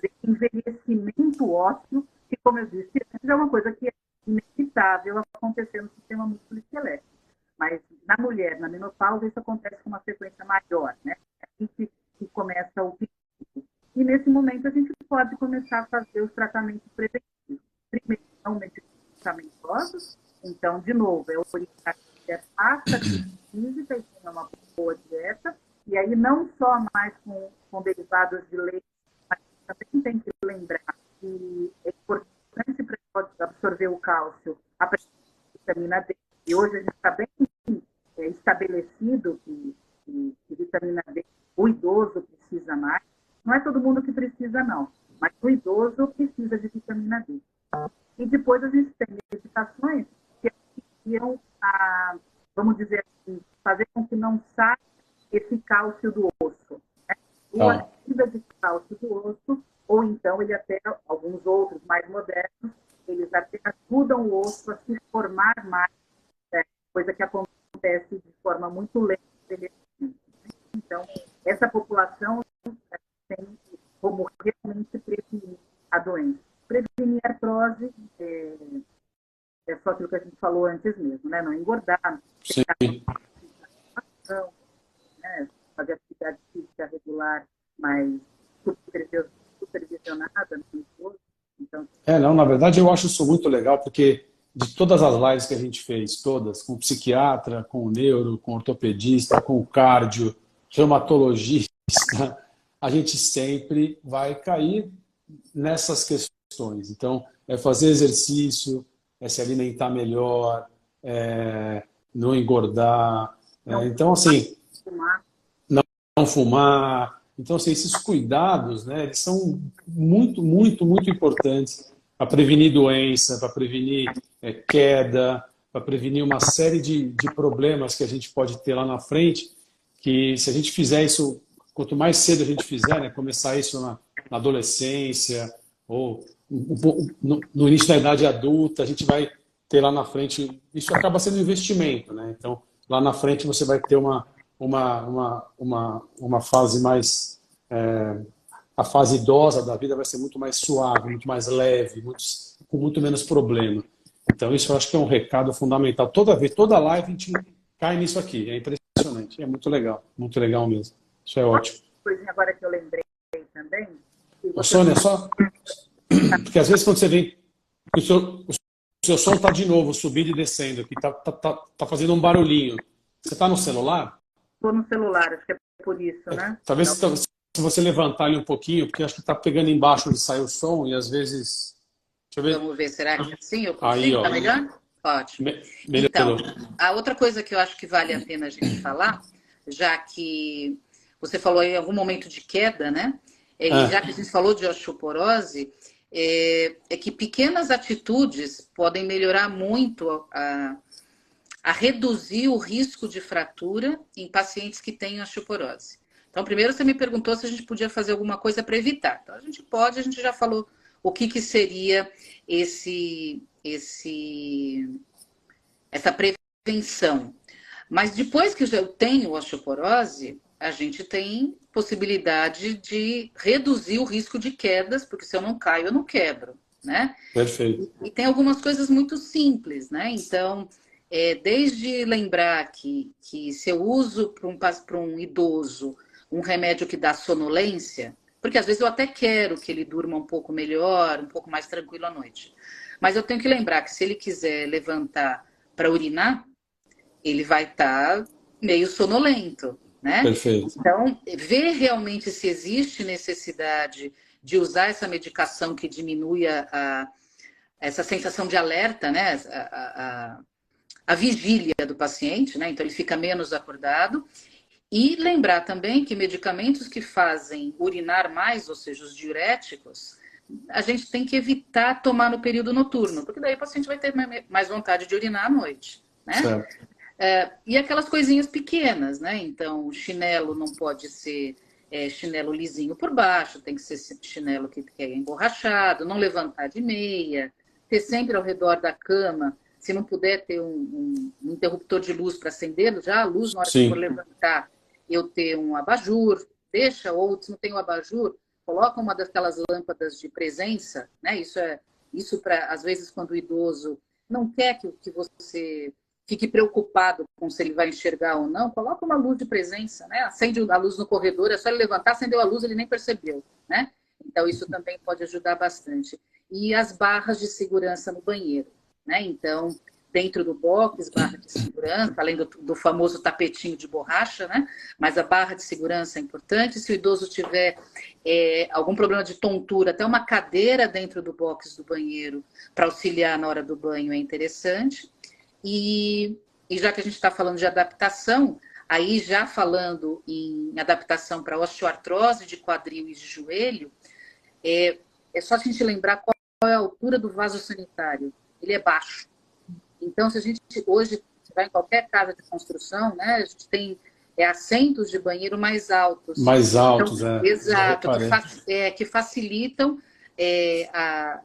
desse envelhecimento ósseo, que, como eu disse, é uma coisa que é inevitável acontecer no sistema músculo-esquelético. Mas na mulher, na menopausa, isso acontece com uma frequência maior. Né? É assim que começa o pico. E nesse momento a gente pode começar a fazer os tratamentos preventivos. Primeiro, não medicamentosos. Então, de novo, é orientar que é faça física e tenha uma boa dieta. E aí, não só mais com derivados de leite, mas também tem que lembrar que é importante para absorver o cálcio, a vitamina D. E hoje a gente está bem estabelecido que vitamina D o idoso precisa mais. Não é todo mundo que precisa, não. Mas o idoso precisa de vitamina D. E depois a gente tem medicações que iam, vamos dizer assim, fazer com que não saia esse cálcio do osso. Né? Ou a saída de cálcio do osso, ou então ele até, alguns outros mais modernos, eles até ajudam o osso a se formar mais, coisa que acontece de forma muito lenta. Então, essa população tem como realmente prevenir a doença. Prevenir a artrose é só aquilo que a gente falou antes mesmo, né? Não engordar, não né? Fazer atividade física regular, mas supervisionada no idoso. Então, Não, na verdade eu acho isso muito legal, porque de todas as lives que a gente fez, todas, com psiquiatra, com o neuro, com o ortopedista, com o cardio, reumatologista, a gente sempre vai cair nessas questões. Então, é fazer exercício, é se alimentar melhor, não engordar. não Então, assim, fumar. não fumar. Então, assim, esses cuidados, né, eles são muito, muito, muito importantes para prevenir doença, para prevenir queda, para prevenir uma série de problemas que a gente pode ter lá na frente, que se a gente fizer isso, quanto mais cedo a gente fizer, né, começar isso na adolescência ou no início da idade adulta, a gente vai ter lá na frente, isso acaba sendo um investimento, né? Então, lá na frente você vai ter uma fase mais. A fase idosa da vida vai ser muito mais suave, muito mais leve, com muito menos problema. Então, isso eu acho que é um recado fundamental. Toda vez, toda live a gente cai nisso aqui. É impressionante. É muito legal mesmo. Isso é ótimo. Coisinha agora que eu lembrei também. Ô, Sônia, Porque às vezes quando você vem, o seu som tá de novo subindo e descendo aqui, tá fazendo um barulhinho. Você tá no celular? Estou no celular, acho que é por isso, né? Talvez se você levantar ele um pouquinho, porque acho que tá pegando embaixo onde sai o som e às vezes. Deixa eu ver. Vamos ver, será que assim eu Aí, consigo? ó. Tá melhor? Ótimo. Então, Melhorou. a outra coisa que eu acho que vale a pena a gente falar, já que você falou em algum momento de queda, né? E já Ah, que a gente falou de osteoporose, é que pequenas atitudes podem melhorar muito a reduzir o risco de fratura em pacientes que têm osteoporose. Então, primeiro você me perguntou se a gente podia fazer alguma coisa para evitar. Então, a gente pode, a gente já falou o que seria essa prevenção. Mas depois que eu tenho osteoporose, a gente tem possibilidade de reduzir o risco de quedas, porque se eu não caio, eu não quebro, né? perfeito. E tem algumas coisas muito simples, né? Então, desde lembrar que se eu uso para um idoso um remédio que dá sonolência, porque às vezes eu até quero que ele durma um pouco melhor, um pouco mais tranquilo à noite. Mas eu tenho que lembrar que se ele quiser levantar para urinar, ele vai estar meio sonolento, né? Perfeito. Então, ver realmente se existe necessidade de usar essa medicação que diminui essa sensação de alerta, né? A vigília do paciente, né? Então ele fica menos acordado. E lembrar também que medicamentos que fazem urinar mais, ou seja, os diuréticos, a gente tem que evitar tomar no período noturno, porque daí o paciente vai ter mais vontade de urinar à noite, né? Certo. E aquelas coisinhas pequenas, né? Então, o chinelo não pode ser chinelo lisinho por baixo, tem que ser chinelo que é emborrachado, não levantar de meia, ter sempre ao redor da cama, se não puder ter um interruptor de luz para acender, já a luz, na hora que for Sim. levantar, eu ter um abajur, deixa, ou se não tem um abajur, coloca uma daquelas lâmpadas de presença, né? Isso para, às vezes, quando o idoso não quer que você fique preocupado com se ele vai enxergar ou não, coloca uma luz de presença, né? Acende a luz no corredor, é só ele levantar, acendeu a luz, ele nem percebeu, né? Então, isso também pode ajudar bastante. E as barras de segurança no banheiro, né? Então, dentro do box, barra de segurança, além do famoso tapetinho de borracha, né? Mas a barra de segurança é importante. Se o idoso tiver algum problema de tontura, até uma cadeira dentro do box do banheiro para auxiliar na hora do banho é interessante. E já que a gente está falando de adaptação, aí já falando em adaptação para osteoartrose de quadril e de joelho, é só a gente lembrar qual é a altura do vaso sanitário. Ele é baixo. Então, se a gente hoje vai em qualquer casa de construção, né, a gente tem assentos de banheiro mais altos. Mais Então, altos, já exato, reparei. que facilitam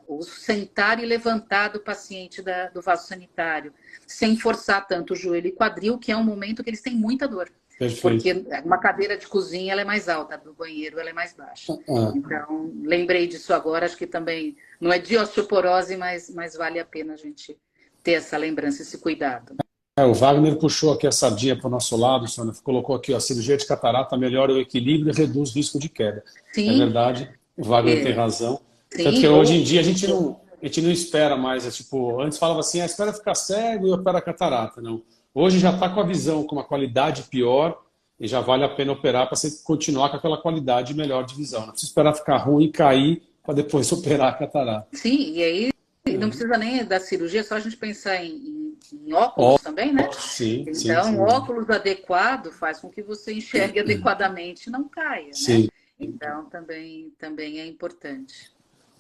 o sentar e levantar do paciente do vaso sanitário, sem forçar tanto o joelho e quadril, que é um momento que eles têm muita dor. Perfeito. Porque uma cadeira de cozinha ela é mais alta, a do banheiro ela é mais baixa. Ah, Então, lembrei disso agora, acho que também não é de osteoporose, mas vale a pena a gente ter essa lembrança, esse cuidado. o Wagner puxou aqui a sardinha para o nosso lado, Sônia, colocou aqui, ó, a cirurgia de catarata melhora o equilíbrio e reduz o risco de queda. É Sim, verdade, o Wagner tem razão. Tanto que sim, hoje em dia a gente não espera mais, tipo, antes falava assim, espera ficar cego e opera a catarata. Não. Hoje já está com a visão com uma qualidade pior e já vale a pena operar para você continuar com aquela qualidade melhor de visão. Não precisa esperar ficar ruim e cair para depois operar a catarata. sim, e aí não precisa nem da cirurgia, só a gente pensar em óculos também, né? Sim, sim, Então, sim. óculos adequado faz com que você enxergue adequadamente e não caia, né? Sim. Então, também é importante.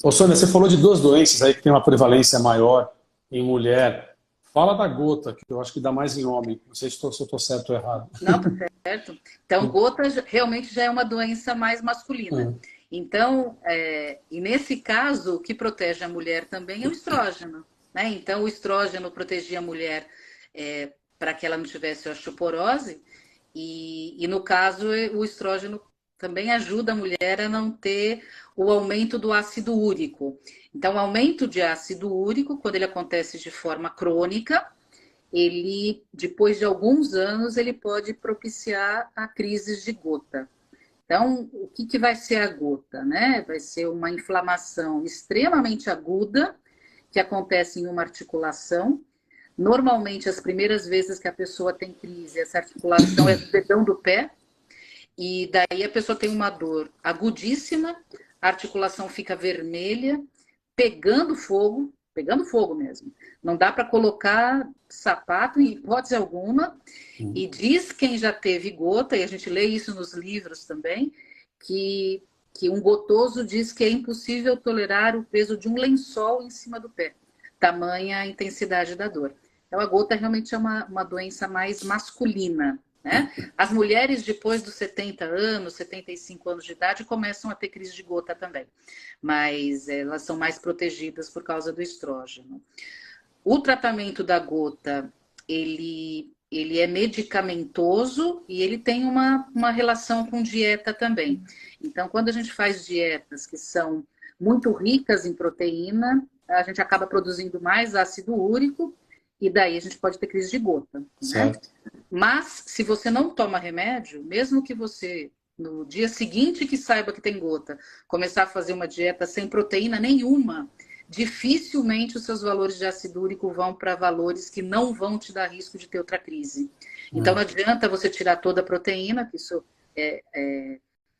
Ô, Sônia, você falou de duas doenças aí que tem uma prevalência maior em mulher. Fala da gota, que eu acho que dá mais em homem. Não sei se eu estou certo ou errado. Não, tá certo. Então, gota realmente já é uma doença mais masculina. Então, e nesse caso, o que protege a mulher também é o estrógeno, né? Então, o estrógeno protegia a mulher para que ela não tivesse osteoporose, e no caso, o estrógeno também ajuda a mulher a não ter o aumento do ácido úrico. Então, o aumento de ácido úrico, quando ele acontece de forma crônica, ele, depois de alguns anos, ele pode propiciar a crises de gota. Então, o que, que vai ser a gota, né? Vai ser uma inflamação extremamente aguda, que acontece em uma articulação. Normalmente, as primeiras vezes que a pessoa tem crise, essa articulação é do dedão do pé, e daí a pessoa tem uma dor agudíssima, a articulação fica vermelha, pegando fogo mesmo. Não dá para colocar sapato em hipótese alguma. E diz quem já teve gota, e a gente lê isso nos livros também, que um gotoso diz que é impossível tolerar o peso de um lençol em cima do pé, tamanha a intensidade da dor. Então, a gota realmente é uma doença mais masculina, né? As mulheres, depois dos 70 anos, 75 anos de idade, começam a ter crise de gota também, mas elas são mais protegidas por causa do estrógeno. O tratamento da gota, ele é medicamentoso e ele tem uma relação com dieta também. Então, quando a gente faz dietas que são muito ricas em proteína, a gente acaba produzindo mais ácido úrico e daí a gente pode ter crise de gota, né? Mas, se você não toma remédio, mesmo que você, no dia seguinte que saiba que tem gota, começar a fazer uma dieta sem proteína nenhuma, dificilmente os seus valores de ácido úrico vão para valores que não vão te dar risco de ter outra crise. Então, não adianta você tirar toda a proteína, que isso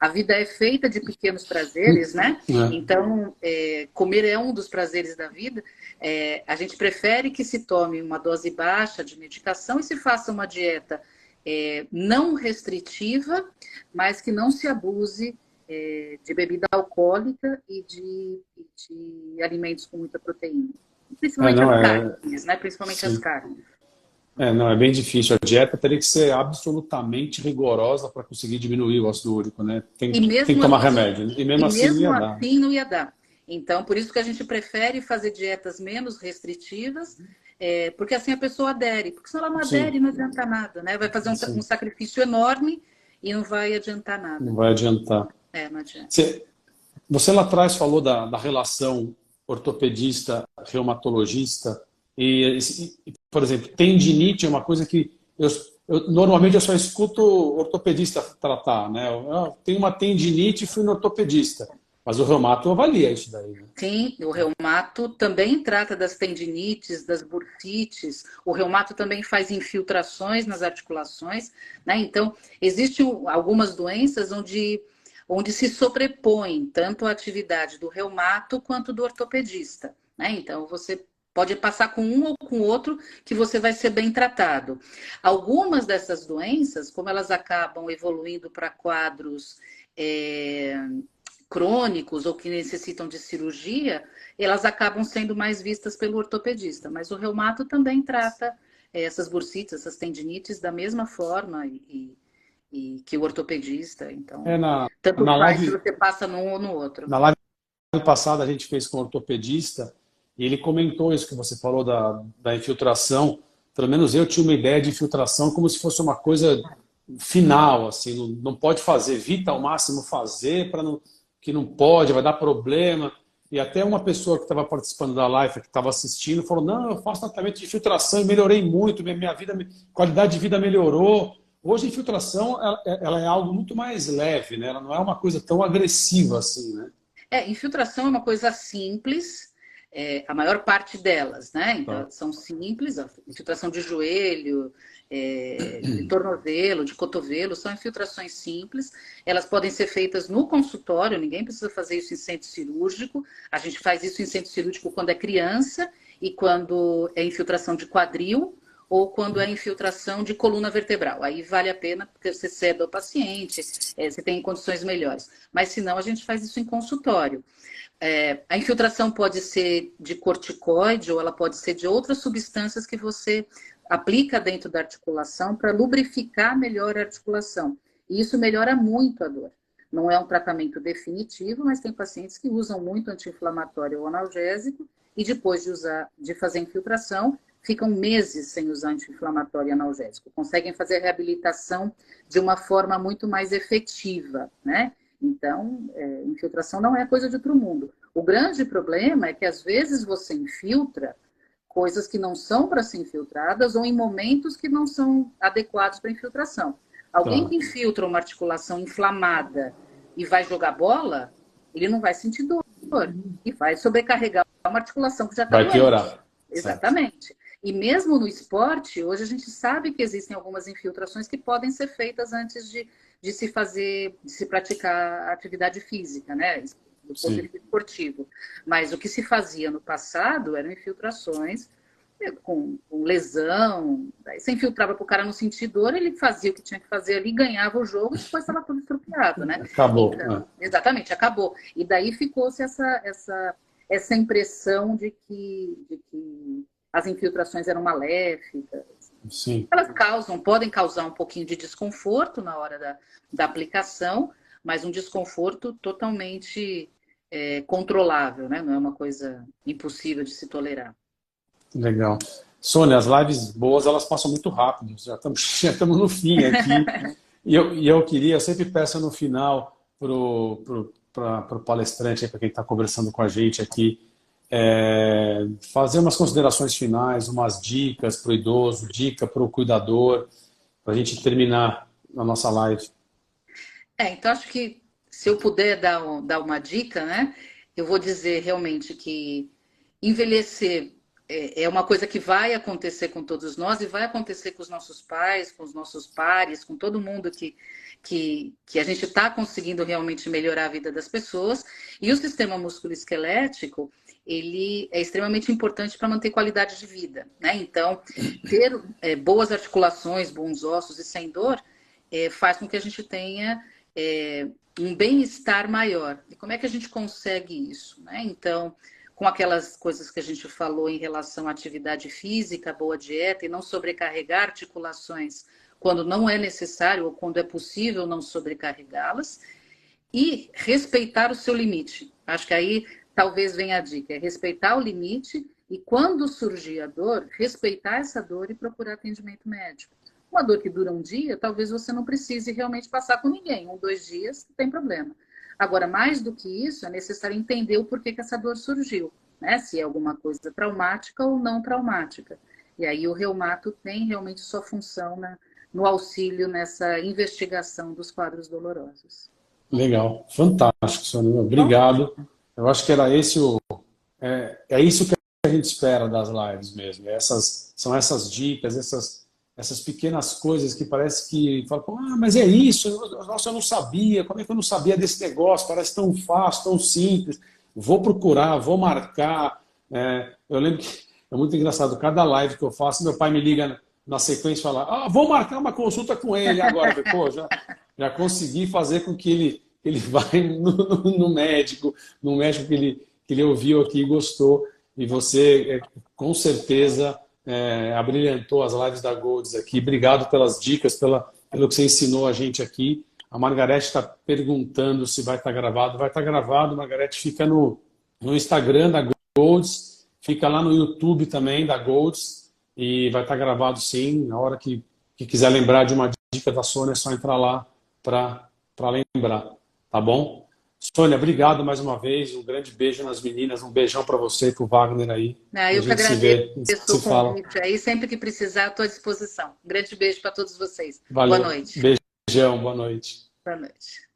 a vida é feita de pequenos prazeres, né? Então, comer é um dos prazeres da vida. A gente prefere que se tome uma dose baixa de medicação e se faça uma dieta não restritiva, mas que não se abuse de bebida alcoólica e de alimentos com muita proteína. Principalmente as carnes, né? Principalmente as carnes. Não, é bem difícil. A dieta teria que ser absolutamente rigorosa para conseguir diminuir o ácido úrico, né? Tem que tomar remédio. E mesmo assim não ia dar. Não ia dar. Então, por isso que a gente prefere fazer dietas menos restritivas, porque assim a pessoa adere. Porque se ela não adere, não adianta nada, né? Vai fazer um sacrifício enorme e não vai adiantar nada. Não vai adiantar. Não adianta. Você lá atrás falou da relação ortopedista-reumatologista e, por exemplo, tendinite é uma coisa que normalmente eu só escuto ortopedista tratar, né? Eu tenho uma tendinite e fui no ortopedista. Mas o reumato avalia isso daí, né? Sim, o reumato também trata das tendinites, das bursites. O reumato também faz infiltrações nas articulações, né? Então, existem algumas doenças onde se sobrepõe tanto a atividade do reumato quanto do ortopedista, né? Então, você pode passar com um ou com outro que você vai ser bem tratado. Algumas dessas doenças, como elas acabam evoluindo para quadros crônicos ou que necessitam de cirurgia, elas acabam sendo mais vistas pelo ortopedista. Mas o reumato também trata essas bursites, essas tendinites da mesma forma e que o ortopedista. Então, tanto faz se você passa num ou no outro. Na live passada a gente fez com o ortopedista e ele comentou isso que você falou da infiltração. Pelo menos eu tinha uma ideia de infiltração como se fosse uma coisa final, assim, não pode fazer, evita ao máximo fazer para não que não pode, vai dar problema. E até uma pessoa que estava participando da live, que estava assistindo, falou, não, eu faço tratamento de infiltração e melhorei muito, minha vida, qualidade de vida melhorou. Hoje a infiltração ela é algo muito mais leve, né? Ela não é uma coisa tão agressiva assim, né? Infiltração é uma coisa simples, a maior parte delas, né? Então, são simples, a infiltração de joelho, de tornozelo, de cotovelo, são infiltrações simples. Elas podem ser feitas no consultório, ninguém precisa fazer isso em centro cirúrgico. A gente faz isso em centro cirúrgico quando é criança e quando é infiltração de quadril ou quando é infiltração de coluna vertebral. Aí vale a pena, porque você cede ao paciente, você tem condições melhores. Mas, se não, a gente faz isso em consultório. A infiltração pode ser de corticoide ou ela pode ser de outras substâncias que você aplica dentro da articulação para lubrificar melhor a articulação. E isso melhora muito a dor. Não é um tratamento definitivo, mas tem pacientes que usam muito anti-inflamatório ou analgésico e depois de fazer infiltração, ficam meses sem usar anti-inflamatório e analgésico. Conseguem fazer reabilitação de uma forma muito mais efetiva, né? Então, infiltração não é coisa de outro mundo. O grande problema é que, às vezes, você infiltra coisas que não são para ser infiltradas ou em momentos que não são adequados para infiltração. Alguém Tá. que infiltra uma articulação inflamada e vai jogar bola, ele não vai sentir dor e vai sobrecarregar uma articulação que já está Vai doente. piorar. Certo. Exatamente. E mesmo no esporte, hoje a gente sabe que existem algumas infiltrações que podem ser feitas antes de se fazer, de se praticar atividade física, né? Do ponto de Sim. vista esportivo. Mas o que se fazia no passado eram infiltrações com lesão, daí você infiltrava para o cara não sentir dor, ele fazia o que tinha que fazer ali, ganhava o jogo e depois estava tudo estrupiado, né? Acabou. Então, exatamente, acabou. E daí ficou-se essa impressão de que as infiltrações eram maléficas. Sim. Elas podem causar um pouquinho de desconforto na hora da aplicação, mas um desconforto totalmente controlável, né? Não é uma coisa impossível de se tolerar. Legal. Sônia, as lives boas, elas passam muito rápido. Já estamos no fim aqui. E eu queria, eu sempre peço no final para o palestrante, para quem está conversando com a gente aqui, fazer umas considerações finais, umas dicas para o idoso, dica para o cuidador, para a gente terminar a nossa live. Então acho que se eu puder dar uma dica, né? Eu vou dizer realmente que envelhecer é uma coisa que vai acontecer com todos nós e vai acontecer com os nossos pais, com os nossos pares, com todo mundo que a gente está conseguindo realmente melhorar a vida das pessoas. E o sistema musculoesquelético, ele é extremamente importante para manter qualidade de vida, né? Então, ter boas articulações, bons ossos e sem dor faz com que a gente tenha um bem-estar maior. E como é que a gente consegue isso, né? Então, com aquelas coisas que a gente falou em relação à atividade física, boa dieta e não sobrecarregar articulações quando não é necessário ou quando é possível não sobrecarregá-las e respeitar o seu limite. Acho que aí talvez venha a dica, é respeitar o limite e quando surgir a dor, respeitar essa dor e procurar atendimento médico. Uma dor que dura um dia, talvez você não precise realmente passar com ninguém. 2 dias, não tem problema. Agora, mais do que isso, é necessário entender o porquê que essa dor surgiu, né? Se é alguma coisa traumática ou não traumática. E aí o reumato tem realmente sua função no auxílio nessa investigação dos quadros dolorosos. Legal, fantástico, Sônia. Bom, Obrigado. Eu acho que era esse é isso que a gente espera das lives mesmo. São essas dicas, essas pequenas coisas que parece que fala, mas é isso, nossa, eu não sabia, como é que eu não sabia desse negócio? Parece tão fácil, tão simples. Vou procurar, vou marcar. Eu lembro que é muito engraçado, cada live que eu faço, meu pai me liga na sequência e fala, vou marcar uma consulta com ele agora. Eu falei, já consegui fazer com que ele vá no médico, no médico que ele ouviu aqui e gostou. E você, com certeza, abrilhantou as lives da Golds aqui. Obrigado pelas dicas, pelo que você ensinou a gente aqui. A Margarete está perguntando se vai estar gravado. Vai estar gravado, Margarete. Fica no Instagram da Golds, fica lá no YouTube também da Golds e vai estar gravado sim. Na hora que quiser lembrar de uma dica da Sônia, é só entrar lá para lembrar. Tá bom? Sônia, obrigado mais uma vez. Um grande beijo nas meninas. Um beijão para você e para o Wagner aí. Eu a que gente se vê, agradeço se o fala. convite aí. Sempre que precisar, estou à disposição. Um grande beijo para todos vocês. Boa Valeu. noite. Beijão, boa noite. Boa noite.